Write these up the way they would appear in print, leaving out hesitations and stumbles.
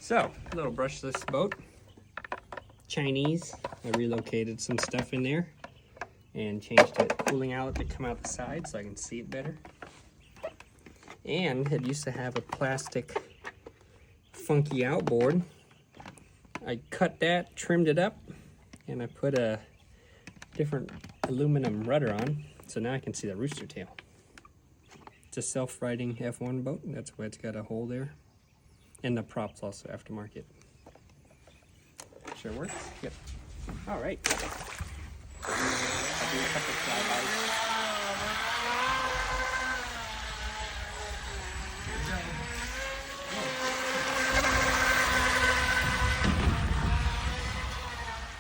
So, little brushless boat. Chinese. I relocated some stuff in there and changed it cooling outlet to come out the side so I can see it better. And it used to have a plastic funky outboard. I cut that, trimmed it up, and I put a different aluminum rudder on, so now I can see the rooster tail. It's a self-riding F1 boat, that's why it's got a hole there. And the prop's also aftermarket. Sure works? Yep. All right. I'll do a couple flybys.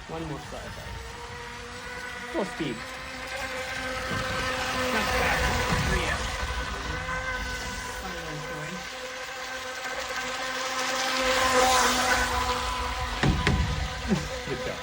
One more flyby. Full speed. Not fast. 3S. Good job.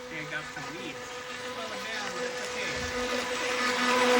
I got some weeds. Slow it down, but it's okay.